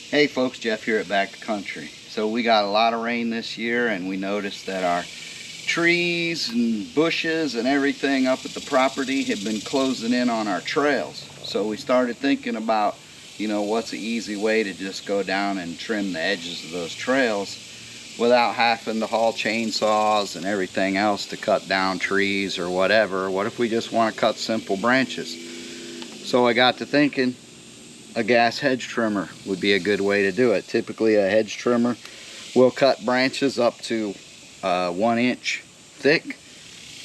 Hey folks, Jeff here at Back to Country. So we got a lot of rain this year, and we noticed that our trees and bushes and everything up at the property have been closing in on our trails. So we started thinking about, what's an easy way to just go down and trim the edges of those trails without having to haul chainsaws and everything else to cut down trees or whatever. What if we just want to cut simple branches? So I got to thinking, a gas hedge trimmer would be a good way to do it. Typically a hedge trimmer will cut branches up to 1 inch thick.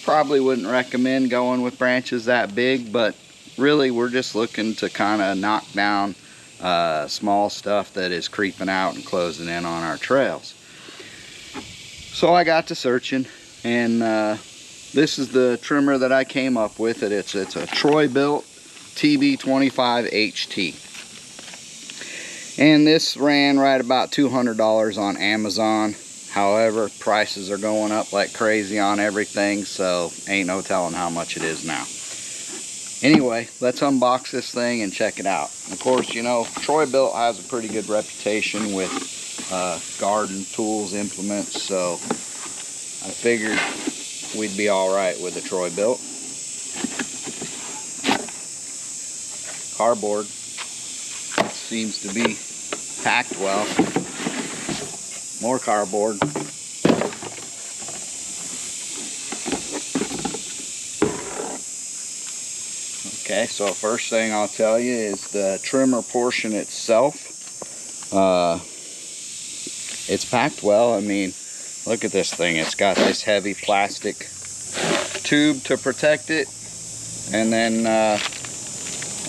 Probably wouldn't recommend going with branches that big, but really we're just looking to kind of knock down small stuff that is creeping out and closing in on our trails. So I got to searching, and this is the trimmer that I came up with. It's a TroyBilt TB25HT. And this ran right about $200 on Amazon. However, prices are going up like crazy on everything, so ain't no telling how much it is now. Anyway, let's unbox this thing and check it out. Of course, TroyBilt has a pretty good reputation with garden tools, implements, so I figured we'd be alright with the TroyBilt. Cardboard seems to be packed well. More cardboard. Okay, so first thing I'll tell you is the trimmer portion itself. It's packed well. I mean, look at this thing. It's got this heavy plastic tube to protect it, and then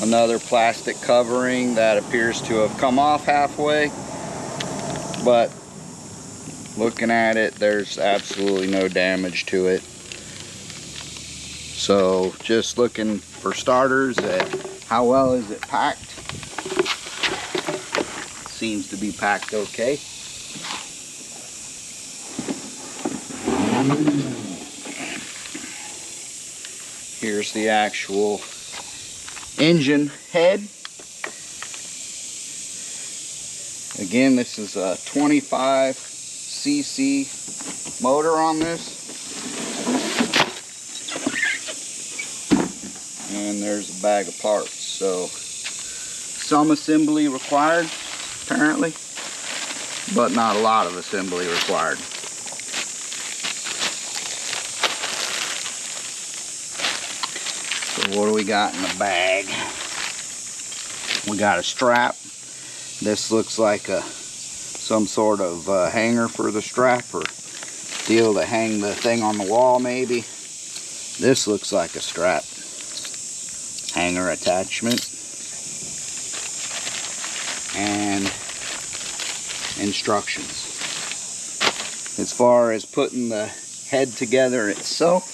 another plastic covering that appears to have come off halfway, but looking at it, there's absolutely no damage to it. So just looking for starters at how well is it packed. Seems to be packed okay. Here's the actual engine head. Again, this is a 25cc motor on this. And there's a bag of parts. So some assembly required, apparently, but not a lot of assembly required. So what do we got in the bag? We got a strap. This looks like some sort of hanger for the strap, or deal to hang the thing on the wall maybe. This looks like a strap. Hanger attachment. And instructions. As far as putting the head together itself,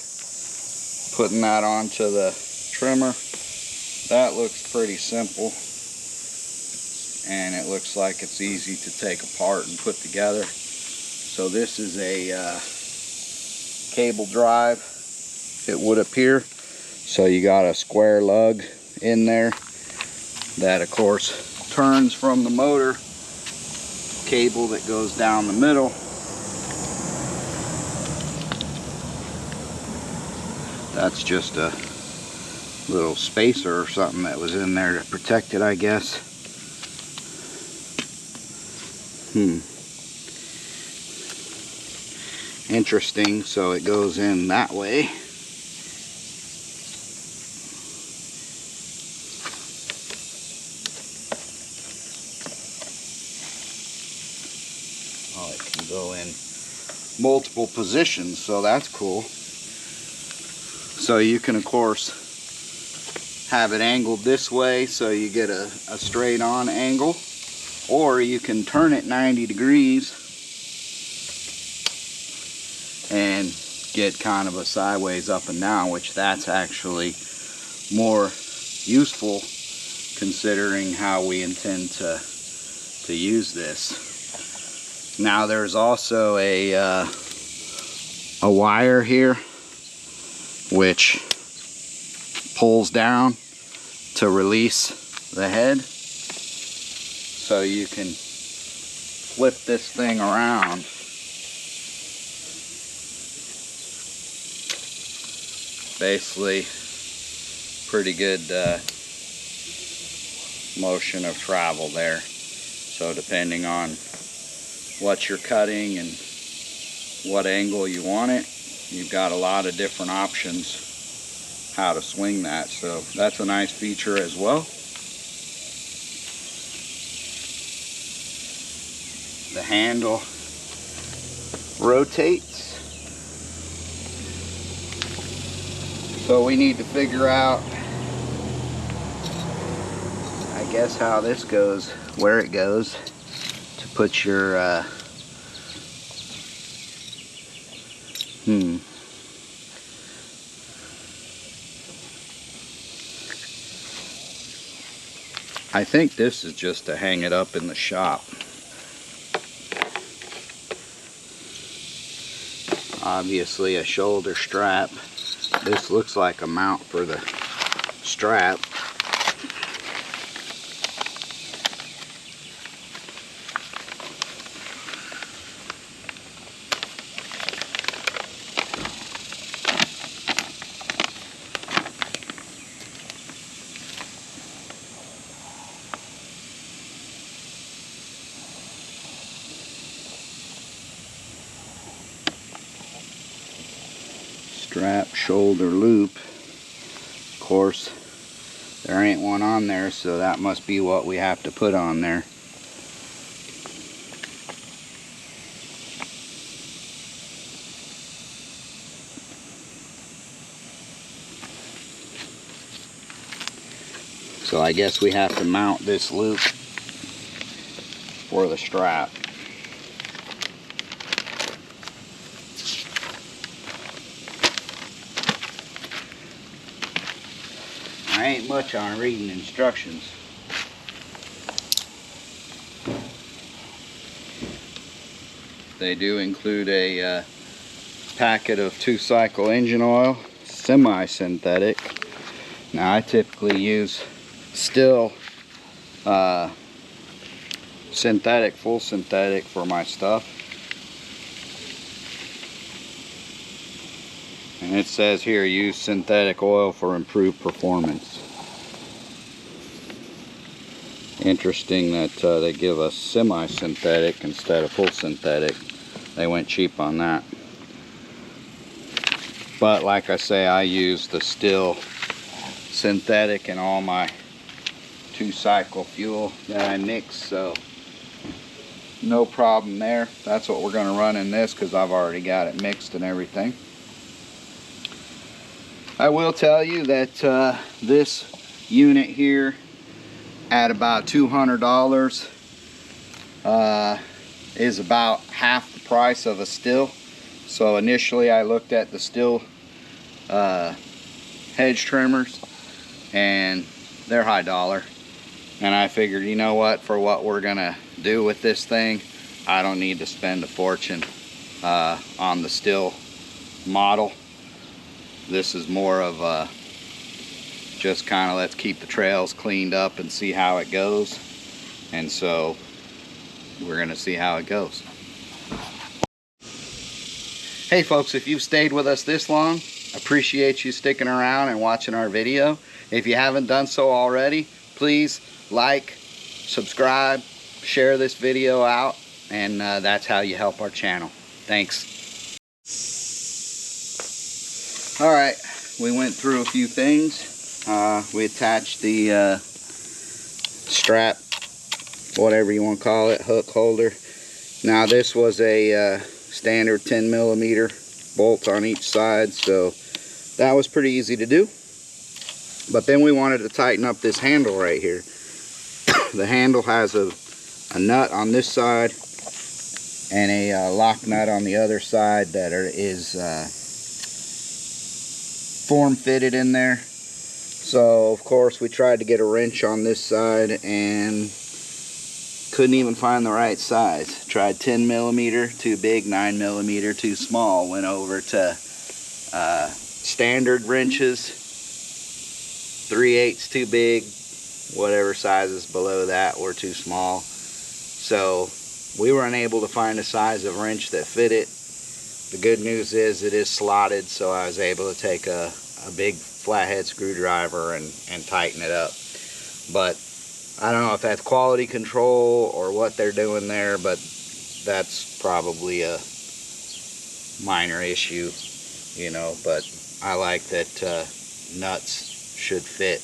putting that onto the trimmer, that looks pretty simple, and it looks like it's easy to take apart and put together. So this is a cable drive, it would appear. So you got a square lug in there that of course turns from the motor, cable that goes down the middle. That's just a little spacer or something that was in there to protect it, I guess. Interesting. So it goes in that way. Oh, it can go in multiple positions, so that's cool. So you can of course have it angled this way so you get a straight on angle, or you can turn it 90 degrees and get kind of a sideways up and down, which that's actually more useful considering how we intend to use this. Now there's also a wire here which pulls down to release the head, so you can flip this thing around, basically pretty good motion of travel there. So depending on what you're cutting and what angle you want it, you've got a lot of different options how to swing that. So that's a nice feature as well. The handle rotates. So we need to figure out, I guess, how this goes, where it goes to put your I think this is just to hang it up in the shop. Obviously a shoulder strap. This looks like a mount for the strap. Strap shoulder loop. Of course, there ain't one on there, so that must be what we have to put on there. So I guess we have to mount this loop for the strap. I ain't much on reading instructions. They do include a packet of 2-cycle engine oil, semi-synthetic. Now I typically use still synthetic, full synthetic for my stuff. And it says here, use synthetic oil for improved performance. Interesting that they give us semi-synthetic instead of full synthetic. They went cheap on that. But like I say, I use the still synthetic in all my 2-cycle fuel that I mix, so no problem there. That's what we're going to run in this because I've already got it mixed and everything. I will tell you that this unit here at about $200 is about half the price of a still. So initially I looked at the still hedge trimmers and they're high dollar, and I figured, you know what, for what we're gonna do with this thing, I don't need to spend a fortune on the still model. This is more of a just kind of let's keep the trails cleaned up and see how it goes. And so we're gonna see how it goes. Hey folks, if you've stayed with us this long, appreciate you sticking around and watching our video. If you haven't done so already, please like, subscribe, share this video out, and that's how you help our channel. Thanks. Alright, we went through a few things. We attached the strap, whatever you want to call it, hook holder. Now this was a standard 10mm bolt on each side, so that was pretty easy to do. But then we wanted to tighten up this handle right here. The handle has a nut on this side and a lock nut on the other side that is form fitted in there. So of course we tried to get a wrench on this side and couldn't even find the right size. Tried 10mm too big, 9mm too small. Went over to standard wrenches, 3/8 too big, whatever sizes below that were too small. So we were unable to find a size of wrench that fit it. The good news is it is slotted, so I was able to take a big flathead screwdriver and tighten it up. But I don't know if that's quality control or what they're doing there, but that's probably a minor issue, you know. But I like that nuts should fit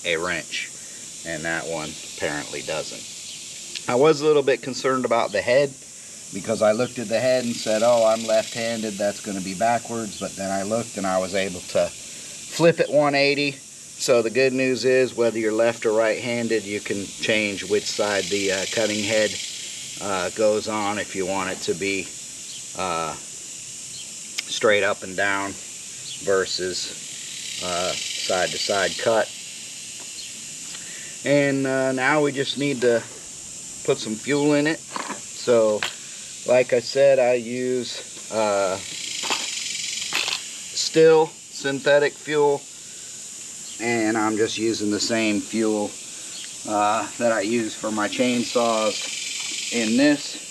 a wrench, and that one apparently doesn't. I was a little bit concerned about the head, because I looked at the head and said, oh, I'm left-handed, that's going to be backwards. But then I looked and I was able to flip it 180. So the good news is, whether you're left or right-handed, you can change which side the cutting head goes on if you want it to be straight up and down versus side-to-side cut. And now we just need to put some fuel in it. So like I said, I use still synthetic fuel, and I'm just using the same fuel that I use for my chainsaws in this.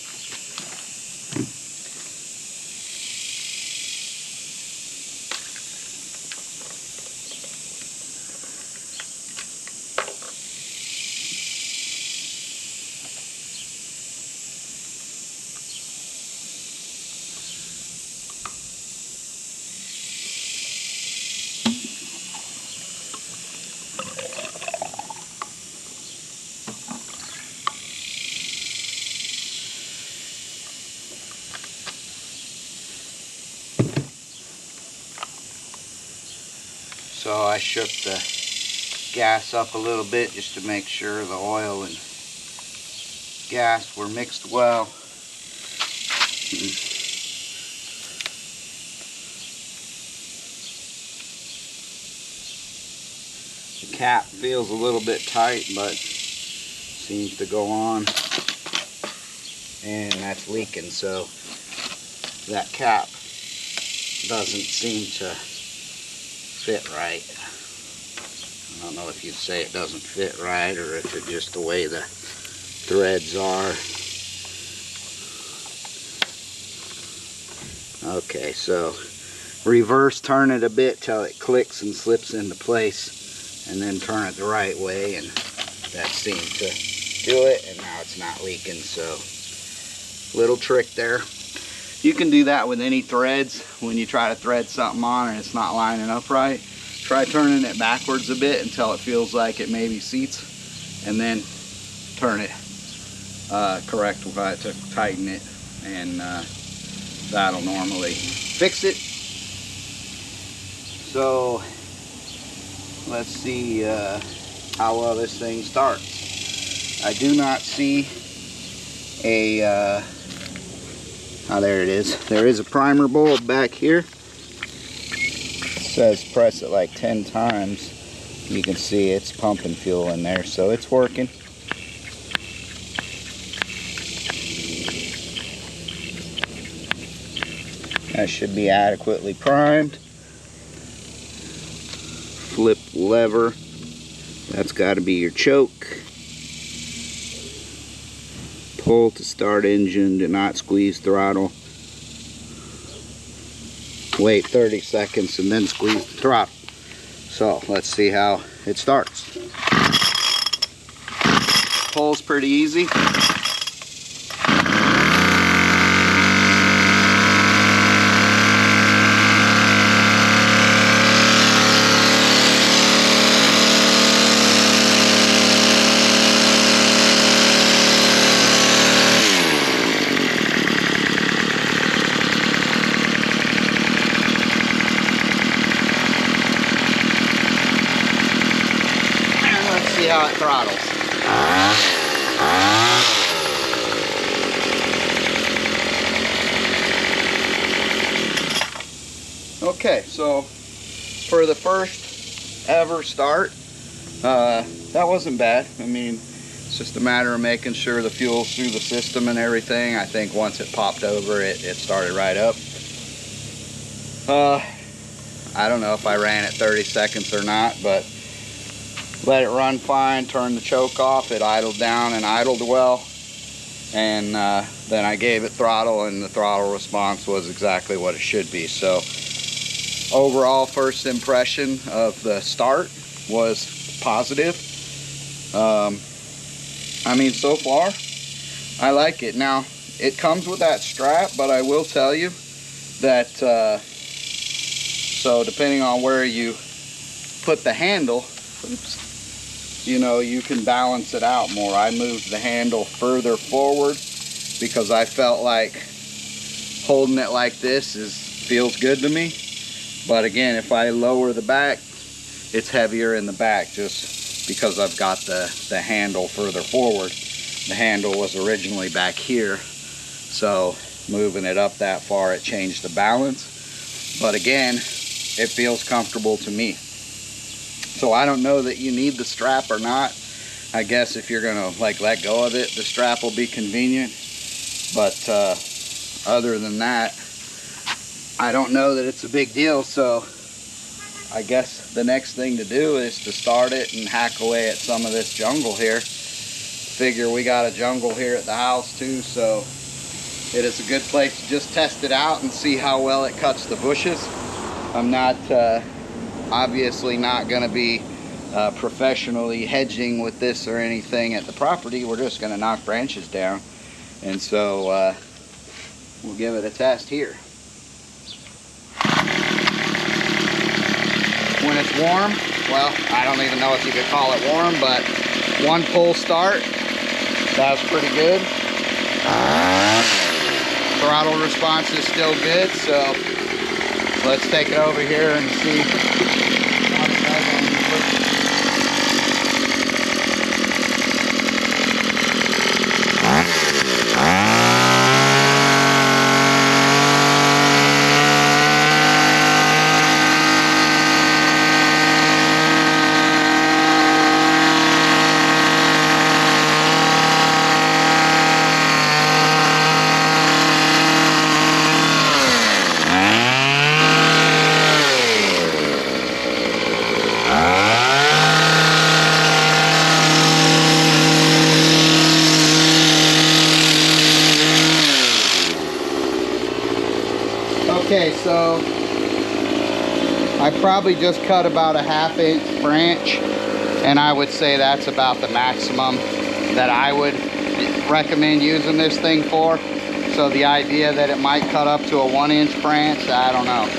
So I shook the gas up a little bit just to make sure the oil and gas were mixed well. The cap feels a little bit tight, but seems to go on, and that's leaking, so that cap doesn't seem to fit right. I don't know if you'd say it doesn't fit right, or if it's just the way the threads are. Okay, so reverse turn it a bit till it clicks and slips into place, and then turn it the right way, and that seemed to do it, and now it's not leaking. So little trick there. You can do that with any threads. When you try to thread something on and it's not lining up right, try turning it backwards a bit until it feels like it maybe seats, and then turn it correct to tighten it, and that'll normally fix it. So let's see how well this thing starts. I do not see a oh, there it is. There is a primer bulb back here. It says press it like 10 times. You can see it's pumping fuel in there, so it's working. That should be adequately primed. Flip lever. That's got to be your choke. Pull to start engine, do not squeeze throttle. Wait 30 seconds and then squeeze the throttle. So let's see how it starts. Pulls pretty easy. How it throttles. Okay, so for the first ever start, that wasn't bad. I mean, it's just a matter of making sure the fuel's through the system and everything. I think once it popped over, it started right up. I don't know if I ran it 30 seconds or not, but let it run fine, turn the choke off, it idled down and idled well. and then I gave it throttle, and the throttle response was exactly what it should be. So overall, first impression of the start was positive. I mean, so far I like it. Now it comes with that strap, but I will tell you that so depending on where you put the handle, oops, you know, you can balance it out more. I moved the handle further forward because I felt like holding it like this feels good to me. But again, if I lower the back, it's heavier in the back just because I've got the handle further forward. The handle was originally back here, so moving it up that far, it changed the balance. But again, it feels comfortable to me. So I don't know that you need the strap or not. I guess if you're gonna like let go of it, the strap will be convenient. But other than that, I don't know that it's a big deal. So I guess the next thing to do is to start it and hack away at some of this jungle here. Figure we got a jungle here at the house too, so it is a good place to just test it out and see how well it cuts the bushes. I'm not obviously not going to be professionally hedging with this or anything at the property. We're just going to knock branches down, and so we'll give it a test here. When it's warm, well, I don't even know if you could call it warm, but one pull start, that was pretty good. Throttle response is still good, so let's take it over here and see how it does on the first. Okay, so I probably just cut about a 1/2 inch branch, and I would say that's about the maximum that I would recommend using this thing for. So the idea that it might cut up to a 1-inch branch, I don't know.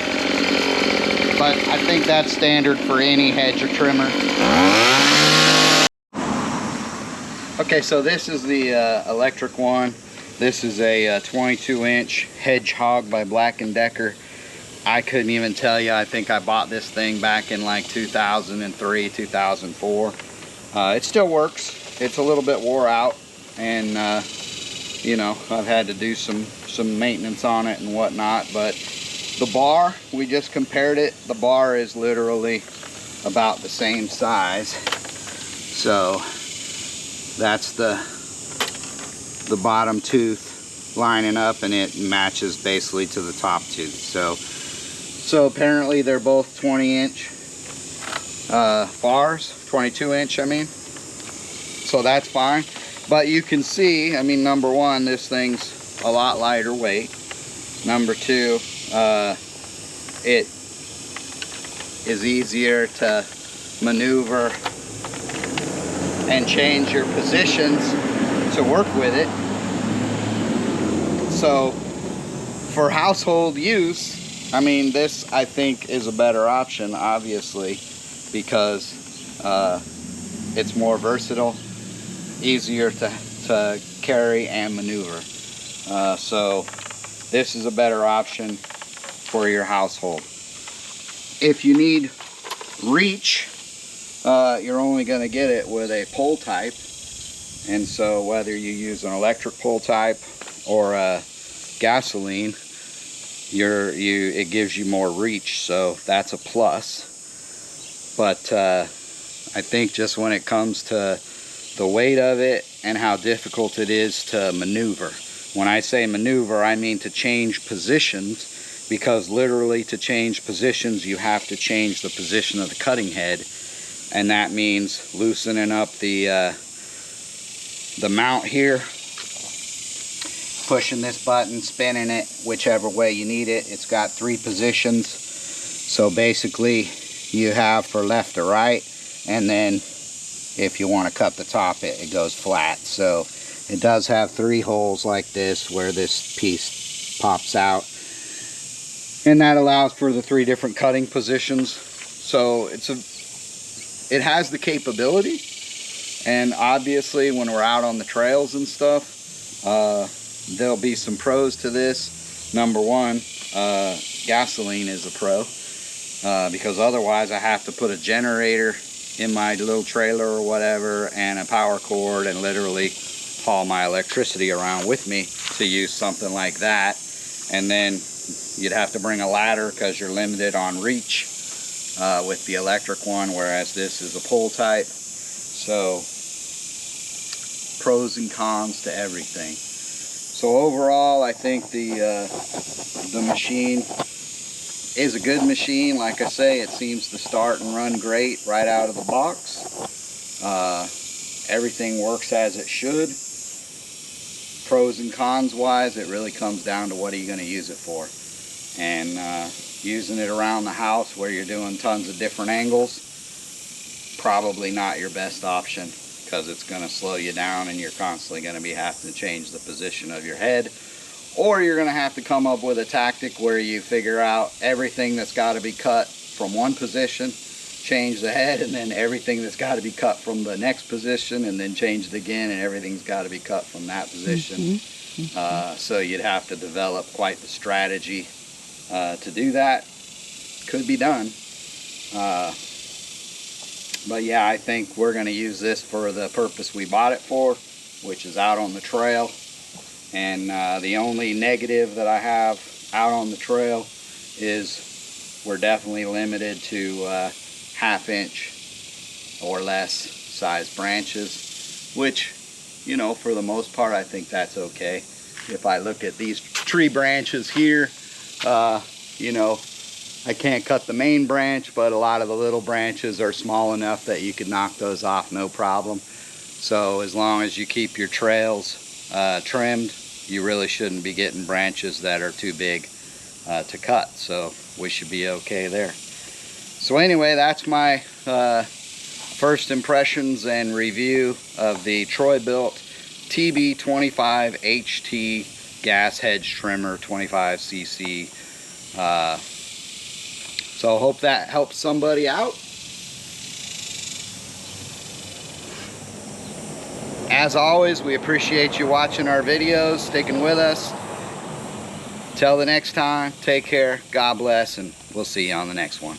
But I think that's standard for any hedge or trimmer. Okay, so this is the electric one. This is a 22-inch Hedgehog by Black & Decker. I couldn't even tell you. I think I bought this thing back in like 2003, 2004. It still works. It's a little bit wore out, and you know, I've had to do some maintenance on it and whatnot. But the bar, we just compared it. The bar is literally about the same size. So that's the bottom tooth lining up, and it matches basically to the top tooth. So apparently they're both 20-inch bars, 22-inch I mean. So that's fine. But you can see, I mean, number one, this thing's a lot lighter weight. Number two, it is easier to maneuver and change your positions to work with it. So for household use, I mean, this I think is a better option, obviously, because it's more versatile, easier to carry and maneuver. So this is a better option for your household. If you need reach, you're only going to get it with a pull type. And so whether you use an electric pull type or a gasoline, it gives you more reach, so that's a plus. But I think just when it comes to the weight of it and how difficult it is to maneuver. When I say maneuver, I mean to change positions, because literally to change positions you have to change the position of the cutting head, and that means loosening up the mount here pushing this button, spinning it, whichever way you need it. It's got 3 positions. So basically you have for left or right, and then if you want to cut the top, it goes flat. So it does have 3 holes like this where this piece pops out, and that allows for the 3 different cutting positions. So it has the capability, and obviously when we're out on the trails and stuff, there'll be some pros to this. Number one, gasoline is a pro, because otherwise I have to put a generator in my little trailer or whatever, and a power cord, and literally haul my electricity around with me to use something like that. And then you'd have to bring a ladder because you're limited on reach with the electric one, whereas this is a pull type. So pros and cons to everything. So overall, I think the machine is a good machine. Like I say, it seems to start and run great right out of the box. Everything works as it should. Pros and cons wise, it really comes down to what are you going to use it for. And using it around the house where you're doing tons of different angles, probably not your best option, because it's going to slow you down and you're constantly going to be having to change the position of your head. Or you're going to have to come up with a tactic where you figure out everything that's got to be cut from one position, change the head, and then everything that's got to be cut from the next position, and then change it again, and everything's got to be cut from that position. So you'd have to develop quite the strategy to do that. Could be done. But yeah, I think we're going to use this for the purpose we bought it for, which is out on the trail. And the only negative that I have out on the trail is we're definitely limited to 1/2 inch or less size branches, which, you know, for the most part, I think that's okay. If I look at these tree branches here, you know, I can't cut the main branch, but a lot of the little branches are small enough that you could knock those off no problem. So as long as you keep your trails trimmed, you really shouldn't be getting branches that are too big to cut. So we should be okay there. So anyway, that's my first impressions and review of the TroyBilt TB25HT Gas Hedge Trimmer 25cc. So I hope that helps somebody out. As always, we appreciate you watching our videos, sticking with us. Till the next time, take care, God bless, and we'll see you on the next one.